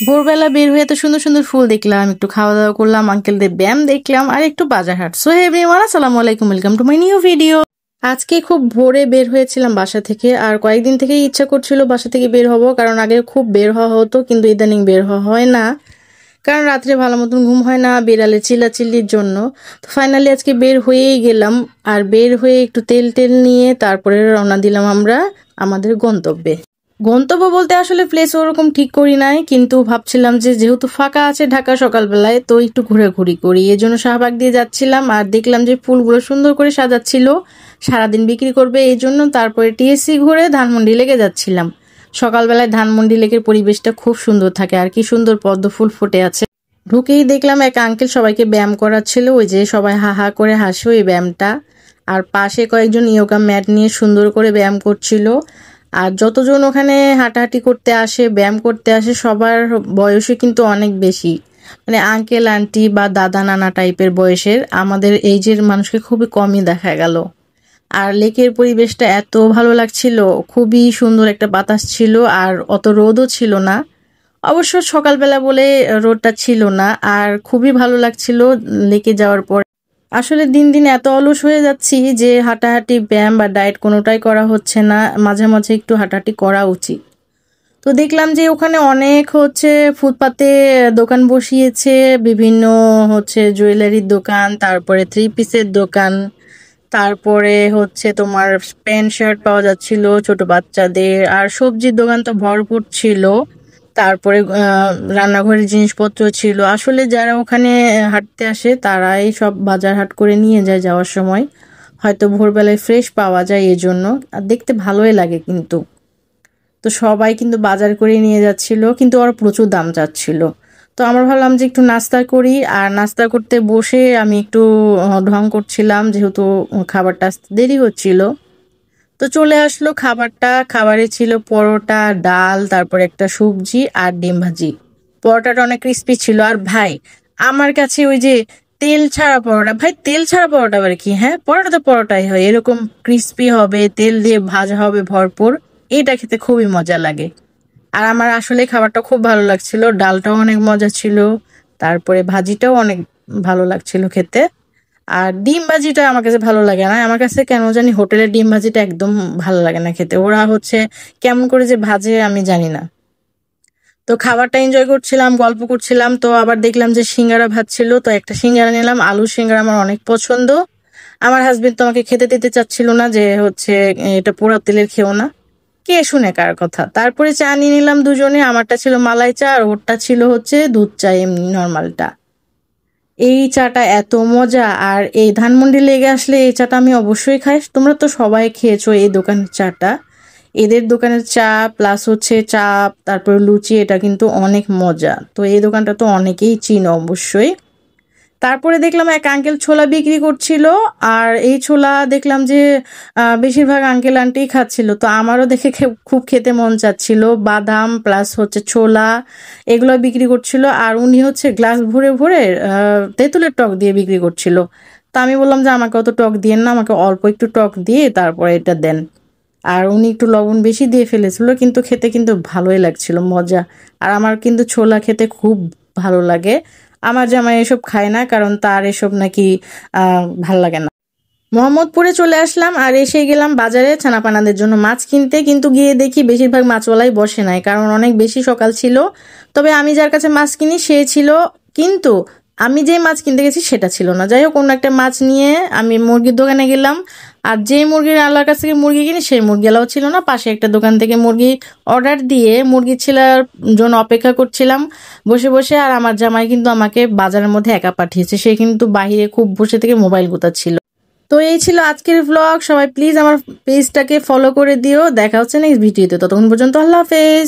ভোরবেলা বের হয়ে এত সুন্দর সুন্দর ফুল দেখলাম, একটু খাওয়া দাওয়া করলাম, আঙ্কেলদের ব্যায়াম দেখলাম আর একটু বাজার হাট। সো এভরিওয়ান, আসসালামু আলাইকুম, welcome to my new video. আজকে খুব ভোরে বের হয়েছিলাম বাসা থেকে, আর কয়েকদিন থেকেই ইচ্ছা করছিল বাসা থেকে বের হব, কারণ আগে খুব বের হওয়া হতো কিন্তু ইদানিং বের হওয়া হয় না, কারণ রাত্রে ভালো মতন ঘুম হয় না বিড়ালে চিল্লাচিল্লির জন্য। তো ফাইনালি আজকে বের হয়েই গেলাম, আর বের হয়ে একটু তেল টেল নিয়ে তারপরে রওনা দিলাম আমরা আমাদের গন্তব্যে। গন্তব্য বলতে আসলে প্লেস ওরকম ঠিক করি নাই, কিন্তু ভাবছিলাম যে যেহেতু ফাঁকা আছে ঢাকা সকালবেলায়, তো একটু ঘোরাঘুরি করি, এই জন্য শাহবাগ দিয়ে যাচ্ছিলাম। আর দেখলাম যে ফুলগুলো সুন্দর করে সাজাচ্ছিল, সারাদিন বিক্রি করবে এই জন্য। তারপরে টিএসসি ঘুরে ধানমন্ডি লেগে যাচ্ছিলাম। সকালবেলায় ধানমন্ডি লেকের পরিবেশটা খুব সুন্দর থাকে, আর কি সুন্দর পদ্ম ফুল ফুটে আছে। ঢুকেই দেখলাম এক আঙ্কেল সবাইকে ব্যায়াম করাচ্ছিল, ওই যে সবাই হা হা করে হাসে ওই ব্যায়ামটা। আর পাশে কয়েকজন ইয়োগা ম্যাট নিয়ে সুন্দর করে ব্যায়াম করছিল। আর যতজন ওখানে হাঁটাহাঁটি করতে আসে, ব্যায়াম করতে আসে, সবার বয়সই কিন্তু অনেক বেশি, মানে আঙ্কেল আন্টি বা দাদা নানা টাইপের বয়সের। আমাদের এইজের মানুষকে খুবই কমই দেখা গেল। আর লেকের পরিবেশটা এত ভালো লাগছিল, খুবই সুন্দর একটা বাতাস ছিল, আর অত রোদও ছিল না। অবশ্য সকালবেলা বলে রোদটা ছিল না, আর খুবই ভালো লাগছিল লেকে যাওয়ার পর। আসলে দিন দিন এত অলস হয়ে যাচ্ছি যে হাঁটাহাঁটি, ব্যায়াম বা ডায়েট কোনোটাই করা হচ্ছে না। মাঝে মাঝে একটু হাঁটাহাঁটি করা উচিত। তো দেখলাম যে ওখানে অনেক ফুটপাতে দোকান বসিয়েছে, বিভিন্ন জুয়েলারির দোকান, তারপরে থ্রি পিসের দোকান, তারপরে তোমার প্যান্ট শার্ট পাওয়া যাচ্ছিল ছোট বাচ্চাদের, আর সবজির দোকান তো ভরপুর ছিল। তারপরে রান্নাঘরের জিনিসপত্র ছিল। আসলে যারা ওখানে হাঁটতে আসে তারাই সব বাজার হাট করে নিয়ে যায় যাওয়ার সময়, হয়তো ভোরবেলায় ফ্রেশ পাওয়া যায় এজন্য। আর দেখতে ভালোই লাগে কিন্তু। তো সবাই কিন্তু বাজার করে নিয়ে যাচ্ছিল, কিন্তু ওরা প্রচুর দাম চাচ্ছিল। তো আমরা ভাবলাম যে একটু নাস্তা করি, আর নাস্তা করতে বসে আমি একটু ঢং করছিলাম, যেহেতু খাবারটা আসতে দেরি হচ্ছিল। তো চলে আসলো খাবারটা। খাবারে ছিল পরোটা, ডাল, তারপর একটা সবজি আর ডিম ভাজি। পরোটাটা অনেক ক্রিস্পি ছিল। আর ভাই, আমার কাছে ওই যে তেল ছাড়া পরোটা, ভাই তেল ছাড়া পরোটা আবার কি? হ্যাঁ, পরোটা তো পরোটাই হয়, এরকম ক্রিস্পি হবে, তেল দিয়ে ভাজা হবে ভরপুর, এটা খেতে খুবই মজা লাগে। আর আমার আসলে খাবারটা খুব ভালো লাগছিল, ডালটাও অনেক মজা ছিল, তারপরে ভাজিটাও অনেক ভালো লাগছিল খেতে। আর ডিম ভাজিটা আমার কাছে ভালো লাগে না, আমার কাছে কেন জানি হোটেলের ডিম ভাজিটা একদম ভালো লাগে না খেতে। ওরা কেমন করে যে ভাজে আমি জানি না। তো খাবারটা এনজয় করছিলাম, গল্প করছিলাম, তো আবার দেখলাম যে সিঙ্গারা ভাজছিল, তো একটা সিঙ্গারা নিলাম। আলু সিঙ্গারা আমার অনেক পছন্দ। আমার হাজবেন্ড তো আমাকে খেতে দিতে চাচ্ছিল না, যে এটা পোড়া তেলের খেও না। কে শুনে কার কথা। তারপরে চা নিয়ে নিলাম দুজনে, আমারটা ছিল মালাই চা আর ওরটা ছিল দুধ চা, এমনি নর্মালটা। এই চাটা এত মজা, আর এই ধানমন্ডি লেগে আসলে এই চাটা আমি অবশ্যই খাই। তোমরা তো সবাই খেয়েছো এই দোকানের চাটা। এদের দোকানের চা প্লাস চাপ, তারপরে লুচি, এটা কিন্তু অনেক মজা। তো এই দোকানটা তো অনেকেই চিনো অবশ্যই। তারপরে দেখলাম এক আঙ্কেল ছোলা বিক্রি করছিল, আর এই ছোলা দেখলাম যে বেশিরভাগ আঙ্কেল আন্টি খাচ্ছিল, তো আমারও দেখে খুব খেতে মন চাচ্ছিল। বাদাম প্লাস ছোলা, এগুলো বিক্রি করছিল। আর উনি গ্লাস ভরে ভরে তেঁতুলের টক দিয়ে বিক্রি করছিল। তো আমি বললাম যে আমাকে অত টক দিয়েন না, আমাকে অল্প একটু টক দিয়ে তারপরে এটা দেন। আর উনি একটু লবণ বেশি দিয়ে ফেলেছিল, কিন্তু খেতে কিন্তু ভালোই লাগছিল, মজা। আর আমার কিন্তু ছোলা খেতে খুব ভালো লাগে। আমার জামাই এসব খায় না, কারণ তার এসব নাকি ভাল লাগে না। মোহাম্মদপুরে চলে আসলাম, আর এসে গেলাম বাজারে ছানাপানাদের জন্য মাছ কিনতে, কিন্তু গিয়ে দেখি বেশিরভাগ মাছওয়ালাই বসে নাই, কারণ অনেক বেশি সকাল ছিল। তবে আমি যার কাছে মাছ কিনি সে ছিল, কিন্তু আমি যে মাছ কিনতে গেছি সেটা ছিল না। যাই হোক, অন্য একটা মাছ নিয়ে আমি মুরগির দোকানে গেলাম, আর যে মুরগির আল্লাহর কাছ থেকে মুরগি কিনি সেই মুরগিওয়ালাও ছিল না। পাশে একটা দোকান থেকে মুরগি অর্ডার দিয়ে মুরগি ছেলার জন্য অপেক্ষা করছিলাম বসে বসে। আর আমার জামাই কিন্তু আমাকে বাজারের মধ্যে একা পাঠিয়েছে, সে কিন্তু বাহিরে খুব বসে থেকে মোবাইল গোতাচ্ছিল। তো এই ছিল আজকের ব্লগ। সবাই প্লিজ আমার পেজটাকে ফলো করে দিও। দেখা হচ্ছে নেক্সট ভিডিওতে, ততক্ষণ পর্যন্ত আল্লাহ হাফেজ।